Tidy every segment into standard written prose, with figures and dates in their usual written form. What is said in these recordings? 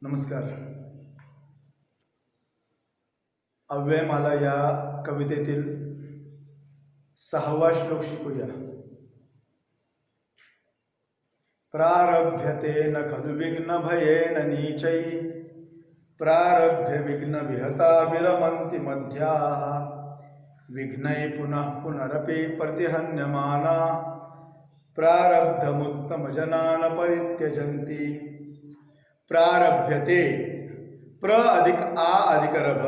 नमस्कार. अव्ययमाला या कवितेतील 6वा श्लोक शिकूया. प्रारभ्यते न खलु विघ्न भयेन नीचै प्रारभ्य विघ्न विहता विरमन्ति मध्याः विघ्नै पुनः पुनरपि प्रतिहन्यमाना प्रारब्धमुत्तमजनान् परित्यजन्ति. प्रारभ्यते, प्र अधिक आ अधिक रभ,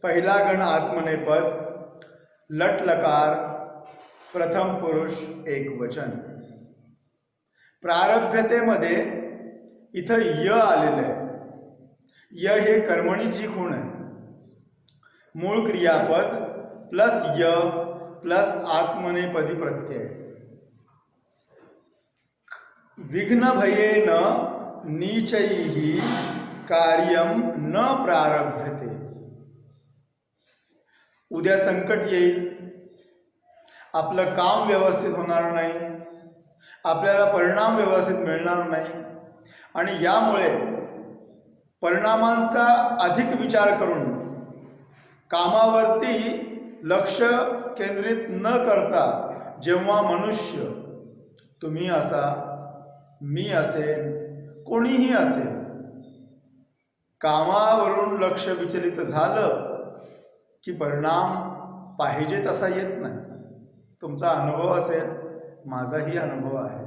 पहिला गण आत्मनेपद, लट लकार, प्रथम पुरुष एकवचन. प्रारभ्यतेमध्ये इथं य आलेलं आहे. य हे कर्मणीची खूण आहे. मूळ क्रियापद प्लस य प्लस आत्मनेपदी प्रत्यय. विघ्न भयेन नीचैहि कार्यम न प्रारभ्यते. उद्या संकट येईल, आपलं काम व्यवस्थित होणार नाही, आपल्याला परिणाम व्यवस्थित मिळणार नाही आणि यामुळे परिणामांचा अधिक विचार करून कामावरती लक्ष केंद्रित न करता जेव्हा मनुष्य, तुम्ही असा, मी असेन, कोणीही असेल, कामावरून लक्ष विचलित झालं की परिणाम पाहिजे तसा येत नाही. तुमचा अनुभव असेल, माझाही अनुभव आहे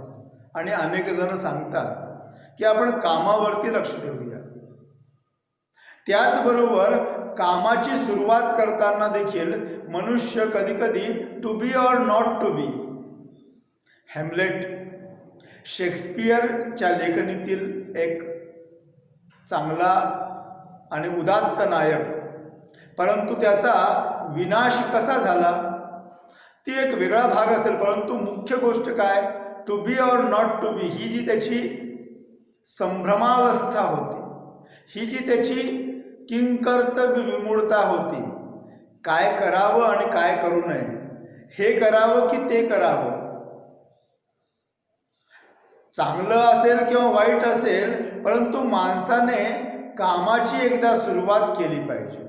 आणि अनेक जण सांगतात की आपण कामावरती लक्ष देऊया. त्याचबरोबर कामाची सुरुवात करताना देखील मनुष्य कधी कधी to be or not to be. Hamlet शेक्सपियरच्या लेखणीतील एक चांगला आणि उदात्त नायक, परंतु त्याचा विनाश कसा झाला ती एक वेगळा भाग असेल, परंतु मुख्य गोष्ट काय, to be or not to be ही जी त्याची संभ्रमावस्था होती, ही जी त्याची किंकर्तव्य विमूढता होती, काय करावं आणि काय करू नये, हे करावं की ते करावं, चांगलं असेल किंवा वाईट असेल, परंतु माणसाने कामाची एकदा सुरुवात केली पाहिजे.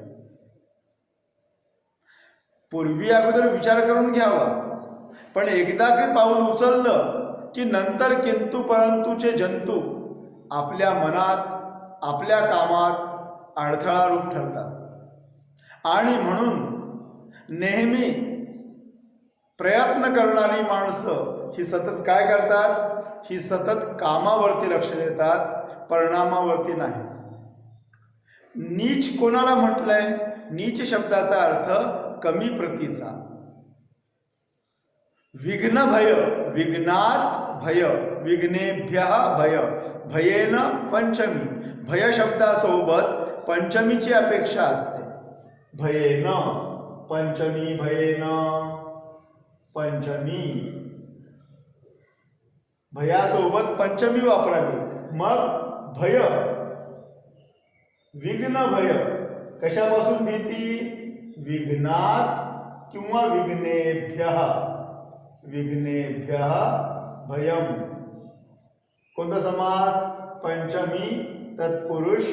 पूर्वी अगोदर विचार करून घ्यावा, पण एकदा की पाऊल उचललं की नंतर किंतु परंतुचे जंतू आपल्या मनात, आपल्या कामात अडथळा रूप ठरतात. आणि म्हणून नेहमी प्रयत्न करणारी माणसं ही सतत काय करतात, ही सतत कामावरती लक्ष देतात, परिणामावरती नाही. नीच कोणाला म्हटलंय? नीच शब्दाचा अर्थ कमी प्रतीचा. विघ्न भय, विघ्नात भय, विघ्नेभ्यः भय, भयेन पंचमी. भय शब्दासोबत पंचमीची अपेक्षा असते. भयेन पंचमी, भयेन पंचमी, भयासोबत पंचमी वापरावी. मग भय, विघ्न भय, कशापासून भीती? विघ्नात किंवा विघ्नेभ्यः, विघ्नेभ्यः भयम. कोणता समास? पंचमी तत्पुरुष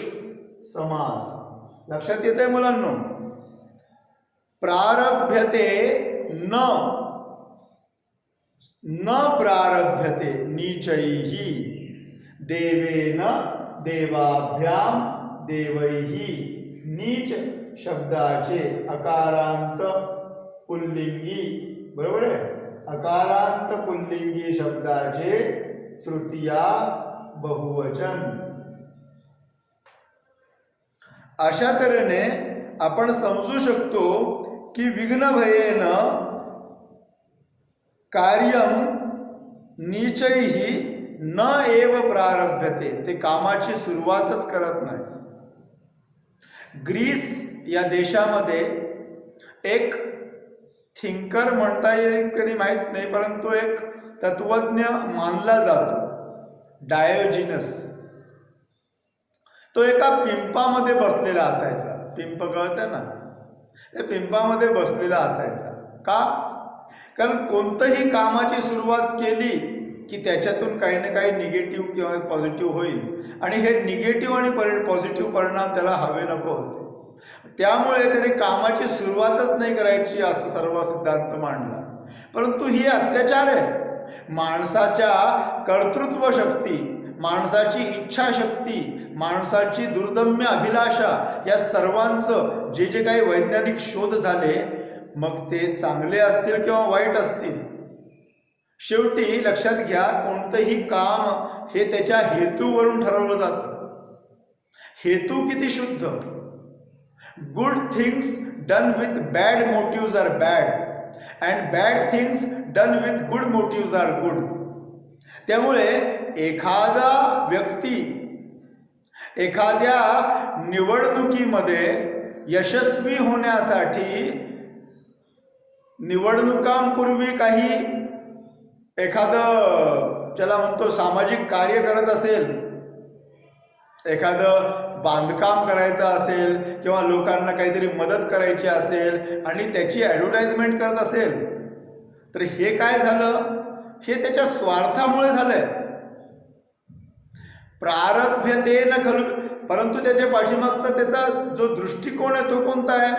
समास. लक्षात येते मुलांनो? प्रारभ्यते न प्रारभ्यते नीचैहि देवेन देवाभ्याम देवैहि. नीच शब्दाचे अकारांत पुल्लिंगी, बरोबर आहे, अकारांत पुल्लिंगी शब्दाचे तृतीया बहुवचन. अशा तऱ्हेने आपण समजू शकतो की विघ्न भयेन कार्यम नीचैहि न एव प्रारभ्यते. ते कामाची सुरुवातच करत नाही. ग्रीस या देशामध्ये एक थिंकर म्हणता येईल तरी माहीत नाही, परंतु एक तत्वज्ञ मानला जातो, डायोजिनस. तो एका पिंपामध्ये बसलेला असायचा. पिंप कळतं ना? त्या पिंपामध्ये बसलेला असायचा. का? कारण कोणतंही कामाची सुरुवात केली की त्याच्यातून काही ना काही निगेटिव्ह किंवा पॉझिटिव्ह होईल आणि हे निगेटिव्ह आणि पॉझिटिव्ह परिणाम त्याला हवे नको होते. त्यामुळे त्याने कामाची सुरुवातच नाही करायची असं सर्व सिद्धांत मांडला. परंतु ही अत्याचार आहे. माणसाच्या कर्तृत्व शक्ती, माणसाची इच्छाशक्ती, माणसाची दुर्दम्य अभिलाषा या सर्वांचं जे जे काही वैज्ञानिक शोध झाले, मग ते चांगले असतील किंवा वाईट असतील, शेवटी लक्षात घ्या कोणतंही काम हे त्याच्या हेतूवरून ठरवलं जातं. हेतू किती शुद्ध. Good things done with bad motives are bad and bad things done with good motives are good. त्यामुळे एखादा व्यक्ती एखाद्या निवडणुकीमध्ये यशस्वी होण्यासाठी निवडणुकांपूर्वी काही एखादं त्याला म्हणतो सामाजिक कार्य करत असेल, एखादं बांधकाम करायचं असेल किंवा लोकांना काहीतरी मदत करायची असेल आणि त्याची ॲडव्हर्टाइजमेंट करत असेल, तर हे काय झालं? हे त्याच्या स्वार्थामुळे झालंय. प्रारभ्यतेन खलु, परंतु त्याच्या पाठीमागचा त्याचा जो दृष्टिकोन आहे तो कोणता आहे?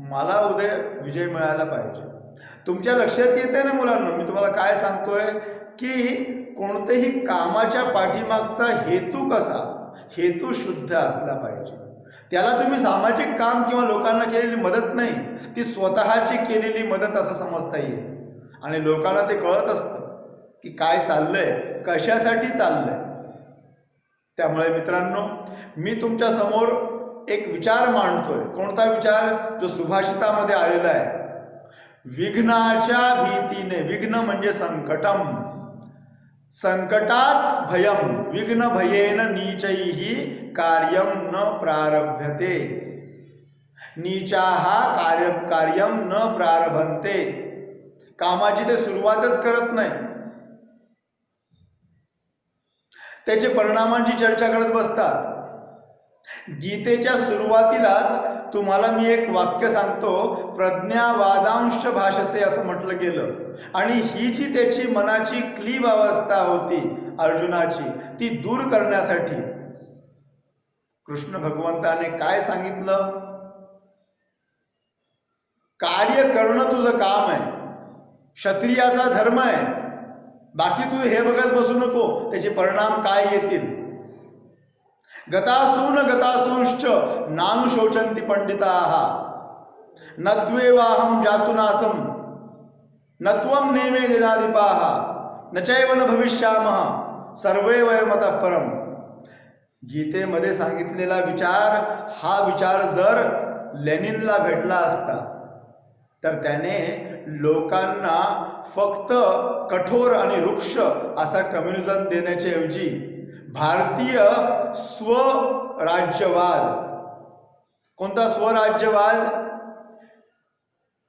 मला उद्या विजय मिळायला पाहिजे. तुमच्या लक्षात येते ना मुलांना मी तुम्हाला काय सांगतोय की कोणत्याही कामाच्या पाठीमागचा हेतू कसा? हेतू शुद्ध असला पाहिजे. त्याला तुम्ही सामाजिक काम किंवा लोकांना केलेली मदत नाही, ती स्वतःची केलेली मदत असं समजता येईल. आणि लोकांना ते कळत असतं की काय चाललंय, कशासाठी चाललंय. त्यामुळे मित्रांनो, मी तुमच्या समोर एक विचार मांडतोय. कोणता विचार? जो सुभाषितामध्ये आलेला आहे. विघ्नाच्या भीतीने, विघ्न म्हणजे संकटम, संकटात भयम, विघ्न भयेन नीचैहि कार्यम न प्रारभ्यते, नीचाहा कार्यम न प्रारभन्ते. कामाची ते सुरुवातच करत नाही, त्याचे परिणामांची चर्चा करत बसतात. गीतेच्या सुरुवातीलाच तुम्हाला मी एक वाक्य सांगतो, प्रज्ञावादांश भाषसे असं म्हटलं गेलं. आणि ही जी त्याची मनाची क्लीब अवस्था होती अर्जुनाची, ती दूर करण्यासाठी कृष्ण भगवंताने काय सांगितलं? कार्य करणं तुझं काम आहे, क्षत्रियाचा धर्म आहे. बाकी तू हे बघत बसू नको त्याचे परिणाम काय येतील. गतासून गतासूंश्च नानुशोचन्ति पंडिताः नत्वेवाहं जातुनासं नत्वं नेमे जनाधिपाः न चैव न भविष्यामः सर्वे वयमतः परम. गीतेमध्ये सांगितलेला विचार, हा विचार जर लेनिनला भेटला असता तर त्याने लोकांना फक्त कठोर आणि वृक्ष असा कम्युनिझम देण्याच्या ऐवजी भारतीय स्वराज्यवाद, कोणता स्वराज्यवाद?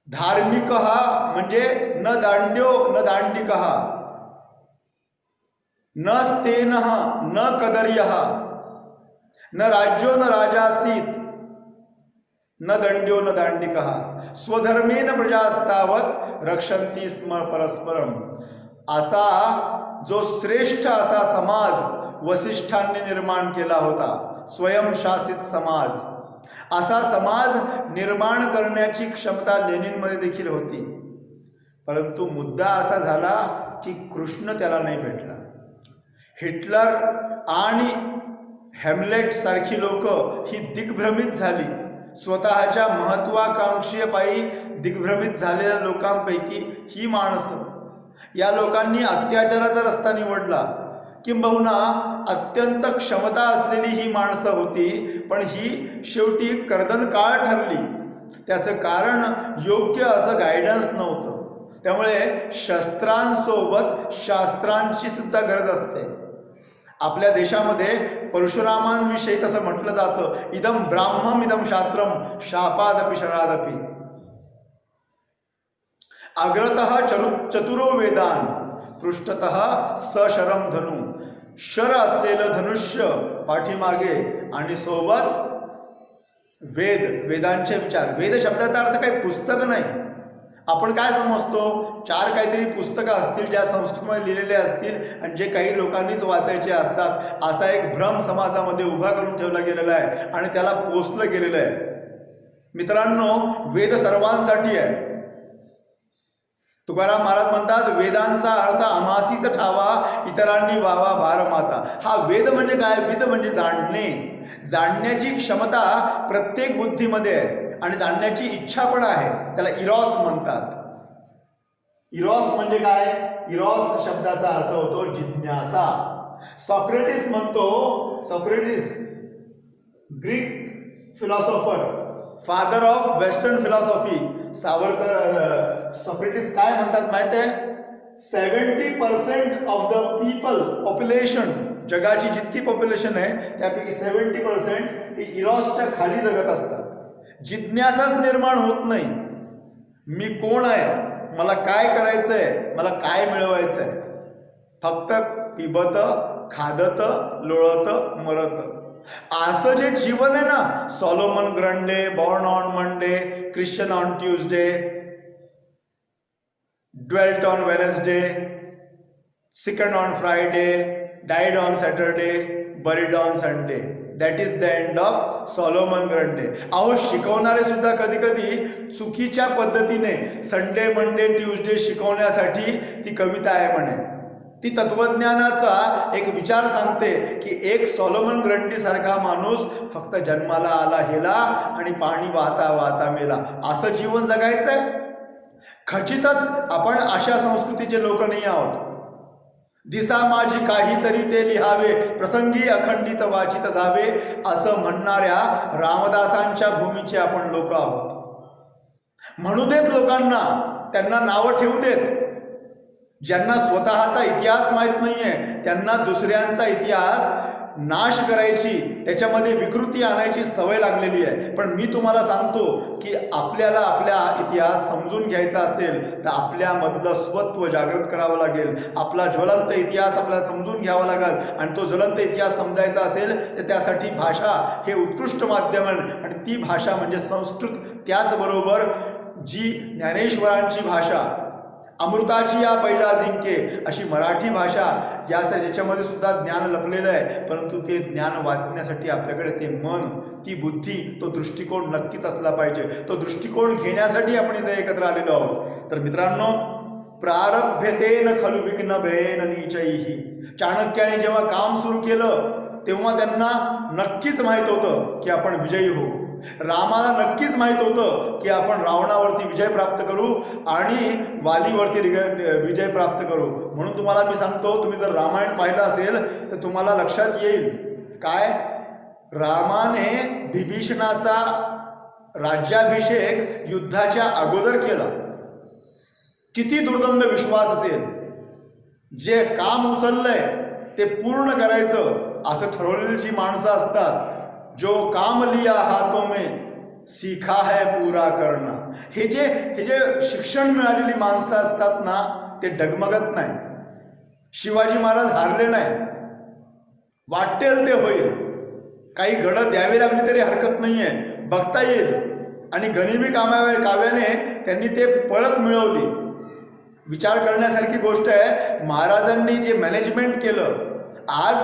धार्मिक म्हणजे न दांड्यो न दांडिक, न स्तेन न कदर्य, न राज्यो न राजासीत, न दंड्यो न दांडिक, स्वधर्मेन प्रजास्तावत रक्षन्ति स्म परस्परम. असा जो श्रेष्ठ असा समाज वसिष्ठांनी निर्माण केला होता, स्वयंशासित समाज, असा समाज निर्माण करण्याची क्षमता लेनिनमध्ये देखील होती. परंतु मुद्दा असा झाला की कृष्ण त्याला नाही भेटला. हिटलर आणि हॅमलेट सारखी लोक ही दिग्भ्रमित झाली. स्वतःच्या महत्वाकांक्षेपायी दिग्भ्रमित झालेल्या लोकांपैकी ही माणसं, या लोकांनी अत्याचाराचा रस्ता निवडला. किंबहुना अत्यंत क्षमता असलेली ही माणसं होती, पण ही शेवटी कर्दनकाळ ठरली. त्याचं कारण योग्य असं गायडन्स नव्हतं. त्यामुळे शस्त्रांसोबत शास्त्रांची सुद्धा गरज असते. आपल्या देशामध्ये परशुरामांविषयी तसं म्हटलं जातं, इदम ब्राह्मम इदम शास्त्रम शापादपि शरादपि. अग्रतः चतुरो वेदान पृष्ठतः सशरम धनु. शर असलेलं धनुष्य पाठीमागे आणि सोबत वेद, वेदांचे विचार. वेद शब्दाचा अर्थ काही पुस्तक नाही, आपण काय समजतो, 4 काहीतरी पुस्तकं असतील ज्या संस्कृतमध्ये लिहिलेले असतील आणि जे काही लोकांनीच वाचायचे असतात, असा एक भ्रम समाजामध्ये उभा करून ठेवला गेलेला आहे आणि त्याला पोचलं गेलेलं आहे. मित्रांनो, वेद सर्वांसाठी आहे. तुकाराम महाराज म्हणतात, वेदांचा अर्थ आम्हासीच ठावा, इतरांनी वावा भार माता. हा वेद म्हणजे काय? वेद म्हणजे जाणणे. जाणण्याची क्षमता प्रत्येक बुद्धीमध्ये आहे आणि जाणण्याची इच्छा पण आहे. त्याला इरॉस म्हणतात. इरॉस म्हणजे काय? इरॉस शब्दाचा अर्थ होतो जिज्ञासा. सॉक्रेटिस म्हणतो, Socrates Greek philosopher, father of western philosophy, Socrates काय म्हणतात माहिती आहे? 70% ऑफ द पॉप्युलेशन, जगाची जितकी पॉप्युलेशन आहे त्यापैकी 70% ही इरॉसच्या खाली जगत असतात. जिज्ञासाच निर्माण होत नाही. मी कोण आहे, मला काय करायचंय, मला काय मिळवायचंय. फक्त पिबत, खादत, लोळत, मरत, असं जे जीवन आहे ना. Solomon Grundy, born on Monday, christened on Tuesday, dwelt on Wednesday, sickened on Friday, died on Saturday, buried on Sunday. That is the end of Solomon Grundy. अहो, शिकवणारे सुद्धा कधी कधी चुकीच्या पद्धतीने संडे, मंडे, ट्यूजडे शिकवण्यासाठी ती कविता आहे म्हणे. ती तत्वज्ञानाचा एक विचार सांगते की एक सॉलोमन ग्रंडी सारखा माणूस फक्त जन्माला आला हेला आणि पाणी वाहता वाहता मेला, असं जीवन जगायचंय. खचितच आपण अशा संस्कृतीचे लोक नाही आहोत. दिसा माझी काहीतरी ते लिहावे, प्रसंगी अखंडित वाचित जावे, असं म्हणणाऱ्या रामदासांच्या भूमीचे आपण लोक आहोत. म्हणू देत लोकांना, त्यांना नावं ठेवू देत. ज्यांना स्वतःचा इतिहास माहीत नाहीये त्यांना दुसऱ्यांचा इतिहास नाश करायची, त्याच्यामध्ये विकृती आणायची सवय लागलेली आहे. पण मी तुम्हाला सांगतो की आपल्याला आपला इतिहास समजून घ्यायचा असेल तर आपल्यामधलं स्वत्व जागृत करावं लागेल. आपला ज्वलंत इतिहास आपल्याला समजून घ्यावा लागेल आणि तो ज्वलंत इतिहास समजायचा असेल तर त्यासाठी भाषा हे उत्कृष्ट माध्यम आहे आणि ती भाषा म्हणजे संस्कृत. त्याचबरोबर जी ज्ञानेश्वरांची भाषा, अमृताची या पहिला जिंके, अशी मराठी भाषा ज्याच्यामध्ये सुद्धा ज्ञान लपलेलं आहे. परंतु ते ज्ञान वाचण्यासाठी आपल्याकडे ते मन, ती बुद्धी, तो दृष्टिकोन नक्कीच असला पाहिजे. तो दृष्टिकोन घेण्यासाठी आपण इथे एकत्र आलेलो आहोत. तर मित्रांनो, प्रारभ्यतेन खलु विघ्न भेन नीचैहि. चाणक्याने जेव्हा काम सुरू केलं तेव्हा त्यांना नक्कीच माहीत होतं की आपण विजयी होऊ. रामाला नक्कीच माहीत होतं की आपण रावणावरती विजय प्राप्त करू आणि वालीवरती विजय प्राप्त करू. म्हणून तुम्हाला मी सांगतो, तुम्ही जर रामायण पाहिलं असेल तर तुम्हाला लक्षात येईल काय, रामाने विभीषणाचा राज्याभिषेक युद्धाच्या अगोदर केला. किती दुर्दंड विश्वास असेल. जे काम उचललंय ते पूर्ण करायचं असं ठरवलेली जी माणसं असतात, जो काम लिया हाथों में सीखा है पूरा करना, हे जे शिक्षण मिळालेली माणसं असतात ना, ते डगमगत नाही. शिवाजी महाराज हारले नाही. वाटेल ते होईल. काही घडं द्यावी लागली तरी हरकत नाहीये, बघता येईल. आणि गनिमी काव्याने त्यांनी ते पळत मिळवली. विचार करण्यासारखी गोष्ट आहे. महाराजांनी जे मॅनेजमेंट केलं, आज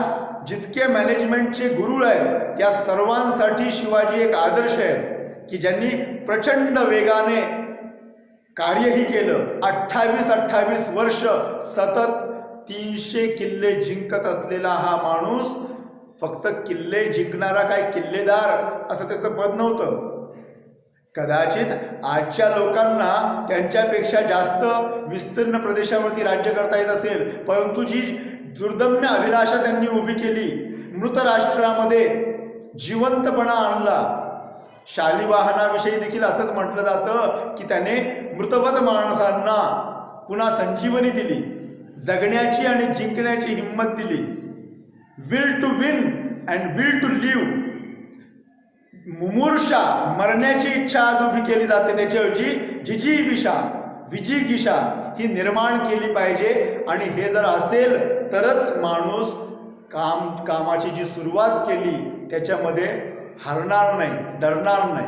जितके मॅनेजमेंटचे गुरु आहेत त्या सर्वांसाठी शिवाजी एक आदर्श आहेत की ज्यांनी प्रचंड वेगाने कार्यही केलं. 28 वर्ष सतत 300 किल्ले जिंकत असलेला हा माणूस फक्त किल्ले जिंकणारा काय किल्लेदार असं त्याचं पद नव्हतं. कदाचित आजच्या लोकांना त्यांच्यापेक्षा जास्त विस्तीर्ण प्रदेशावरती राज्य करता येत असेल, परंतु जी दुर्दम्य अभिलाषा त्यांनी उभी केली, मृत राष्ट्रामध्ये जिवंतपणा आणला. शालिवाहनाविषयी देखील असंच म्हटलं जातं की त्याने मृतवत माणसांना पुन्हा संजीवनी दिली, जगण्याची आणि जिंकण्याची हिंमत दिली. Will to win and will to live. मुमूर्षा, मरण्याची इच्छा आज उभी केली जाते, त्याच्याऐवजी जिजीविषा, विजिगिषा ही निर्माण केली पाहिजे. आणि हे जर असेल तरच माणूस कामाची जी सुरुवात केली त्याच्यामध्ये हरणार नाही, डरणार नाही.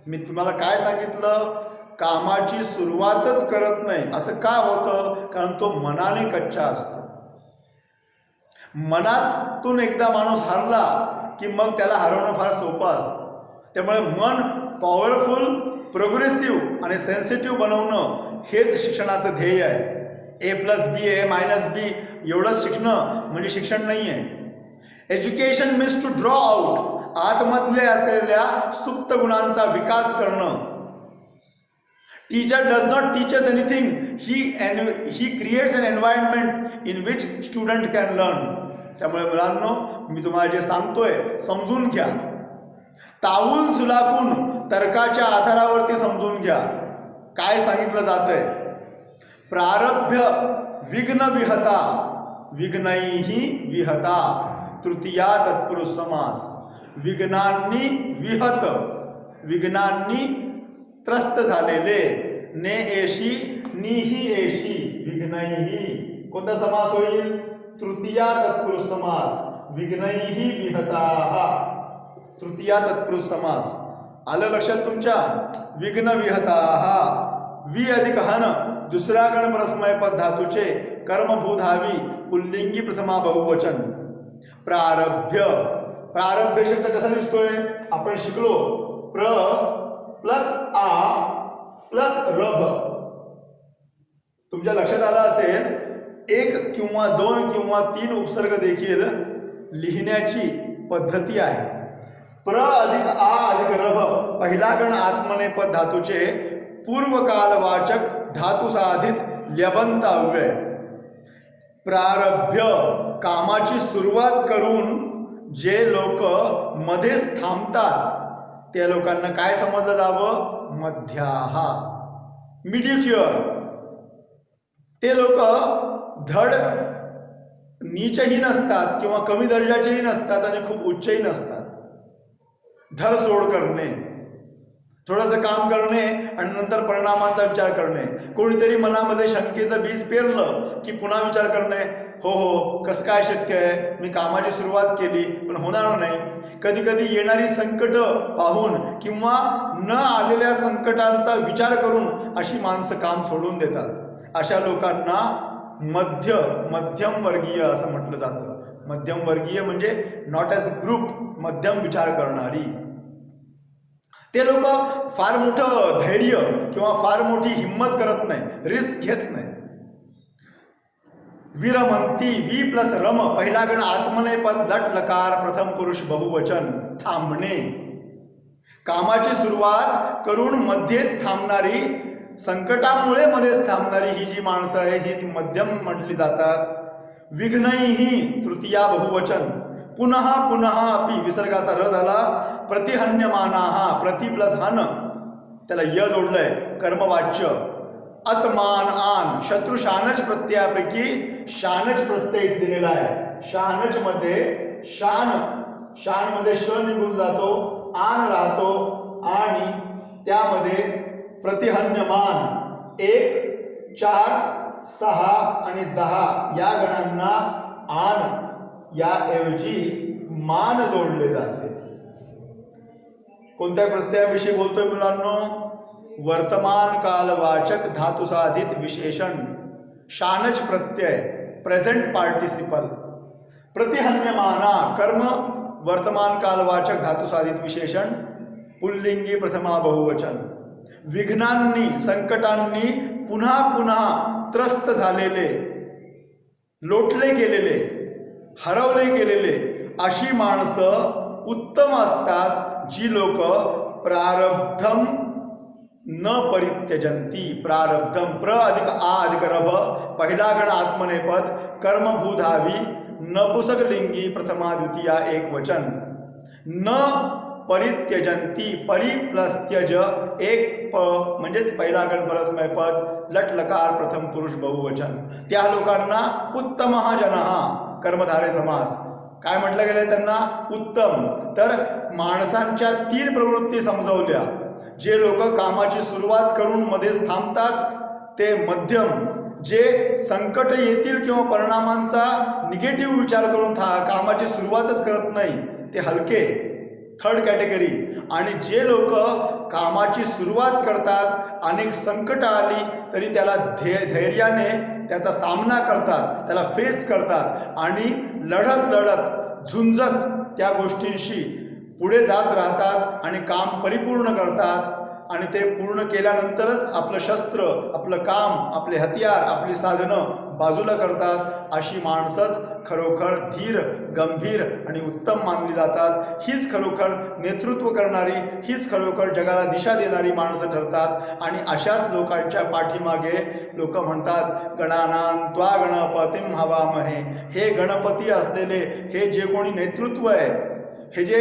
मी तुम्हाला काय सांगितलं, कामाची सुरुवातच करत नाही. असं का होतं? कारण तो मनाने कच्चा असतो. मनातून एकदा माणूस हरला की मग त्याला हरवणं फार सोपं असतं. त्यामुळे मन पॉवरफुल, प्रोग्रेसिव्ह आणि सेन्सिटिव्ह बनवणं हेच शिक्षणाचं ध्येय आहे. A+B A-B एवढंच शिकणं म्हणजे शिक्षण नाही आहे. Education means to draw out, आतमधले असलेल्या सुप्त गुणांचा विकास करणं. Teacher does not teach us anything, he creates an environment in which student can learn. त्यामुळे मुलांनो, मी तुम्हाला जे सांगतोय समजून घ्या. तावून सुलाखून तर्काच्या आधारावरती समजून घ्या. काय सांगितलं जातंय? प्रारभ्य विघ्न विहता विघ्नैहि विहता, तृतीया तत्पुरुष समास. विघ्नांनी विहत, विघ्नांनी त्रस्त झालेले, ने एशी निही एशी विघ्नैहि. कोणता समास होईल? तृतीया तत्पुरुष समास. विघ्नैहि विहताः, तृतीया तत्पुरुष समास. आलं लक्षात तुमच्या? विघ्न विहताः. वि अधिक हन दुसरा गण परस्मय पद धातूचे कर्मभूधावी पुल्लिंगी प्रथमा बहुवचन. प्रारभ्य, प्रारभ्य शब्द कसा दिसतोय? आपण शिकलो प्र प्लस आ प्लस रभ. तुमच्या लक्षात आलं असेल, 1 किंवा 2 किंवा 3 उपसर्ग देखील लिहिण्याची पद्धती आहे. प्र अधिक आ अधिक रभ, पहिला गण आत्मनेपद धातूचे पूर्वकालवाचक धातू साधित ल्यबंत अव्यय. प्रारभ्य, कामाची सुरुवात करून जे लोक मध्येच थांबतात त्या लोकांना काय समजलं जावं? मध्याहा, मिडिक्युअर. ते लोक धड नीचही नसतात किंवा कमी दर्जाचेही नसतात आणि खूप उच्चही नसतात. धरसोड करणे, थोडंसं काम करणे आणि नंतर परिणामांचा विचार करणे. कोणीतरी मनामध्ये शंकेचं बीज पेरलं की पुन्हा विचार करणे, हो हो कसं काय शक्य आहे, मी कामाची सुरुवात केली पण होणार नाही. कधी कधी येणारी संकट पाहून किंवा न आलेल्या संकटांचा विचार करून अशी माणसं काम सोडून देतात. अशा लोकांना मध्यम वर्गीय असं म्हटलं जातं. मध्यम वर्गीय म्हणजे नॉट ॲज ग्रुप, मध्यम विचार करणारी. ते लोक फार मोठं धैर्य किंवा फार मोठी हिंमत करत नाही, रिस्क घेत नाही. विरमंती, वि प्लस रम, पहिला गण आत्मनेपद लट लकार प्रथम पुरुष बहुवचन. थांबणे, कामाची सुरुवात करून मध्येच थांबणारी, संकटामुळे मध्येच थांबणारी ही जी माणसं आहे ही मध्यम म्हटली जातात. विघ्नैहि, तृतीया बहुवचन. पुनः पुनः अपि, विसर्गाचा र झाला. प्रतिहन्यमानाः, प्रति प्लस हन, त्याला य जोडलंय, कर्मवाच्य. अतमान आन, शत्रू शानच प्रत्ययापैकी शानच प्रत्यय इथे दिलेला आहे. शानच मध्ये शान मध्ये श निघून जातो, आन राहतो आणि त्यामध्ये प्रतिहन्यमान 1, 4, 6 आणि 10 या गणांना आन या ऐवजी मान जोडले जाते. कोणत्या प्रत्ययाविषयी बोलतोय मुलांनो? वर्तमान कालवाचक धातू साधित विशेषण शानच प्रत्यय, प्रेझेंट पार्टिसिपल. प्रतिहन्यमाना, कर्म वर्तमान कालवाचक धातू साधित विशेषण पुल्लिंगी प्रथमा बहुवचन. विघ्नांनी, संकटांनी पुन्हा पुन्हा त्रस्त झालेले, लोटले गेलेले, हरवले गेलेले अशी माणसं उत्तम असतात, जी लोक प्रारब्धम न परित्यजंती. प्रारब्धम, प्र अधिक आ अधिक रभ, पहिला गण आत्मनेपद कर्मभूधावी नपुसकलिंगी प्रथमा द्वितीया एक वचन. न परित्यजंती, परि प्लस त्यज एक प म्हणजेच पहिला गण परस्मय पद लट लकार प्रथम पुरुष बहुवचन. त्या लोकांना उत्तमः जनः, कर्मधारे समास. काय म्हटलं गेलं त्यांना? उत्तम. तर माणसांच्या 3 प्रवृत्ती समजवल्या. जे लोक कामाची सुरुवात करून मध्येच थांबतात ते मध्यम, जे संकट येतील किंवा परिणामांचा निगेटिव्ह विचार करून कामाची सुरुवातच करत नाही ते हलके, थर्ड कॅटेगरी. आणि जे लोक कामाची सुरुवात करतात, अनेक संकट आली तरी त्याला धैर्याने त्याचा सामना करतात, त्याला फेस करतात आणि लढत लढत झुंजत त्या गोष्टींशी पुढे जात राहतात आणि काम परिपूर्ण करतात. आणि ते पूर्ण केल्यानंतरच आपलं शस्त्र, आपलं काम, आपले हतियार, आपली साधनं बाजूला करतात. अशी माणसंच खरोखर धीर, गंभीर आणि उत्तम मानली जातात. हीच खरोखर नेतृत्व करणारी, हीच खरोखर जगाला दिशा देणारी माणसं ठरतात. आणि अशाच लोकांच्या पाठीमागे लोक म्हणतात, गणानां त्वा गणपतीं हवामहे. हे गणपती असलेले हे जे कोणी नेतृत्व आहे, हे जे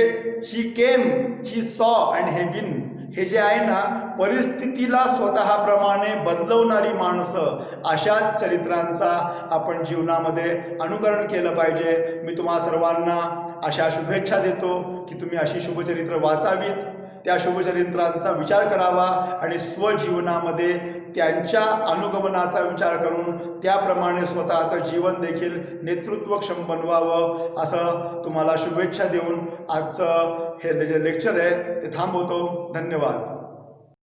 ही केम, ही सॉ अँड हे विन, हे जे आहे ना, परिस्थितीला स्वतःप्रमाणे बदलवणारी माणसं, अशाच चरित्रांचा आपण जीवनामध्ये अनुकरण केलं पाहिजे. मी तुम्हा सर्वांना अशा शुभेच्छा देतो की तुम्ही अशी शुभचरित्र वाचावीत, त्या शुभचरित्रांचा विचार करावा आणि स्वजीवनामध्ये त्यांच्या अनुगमनाचा विचार करून त्याप्रमाणे स्वतःचं जीवन देखील नेतृत्वक्षम बनवावं, असं तुम्हाला शुभेच्छा देऊन आजचं हे जे लेक्चर आहे ते थांबवतो. धन्यवाद.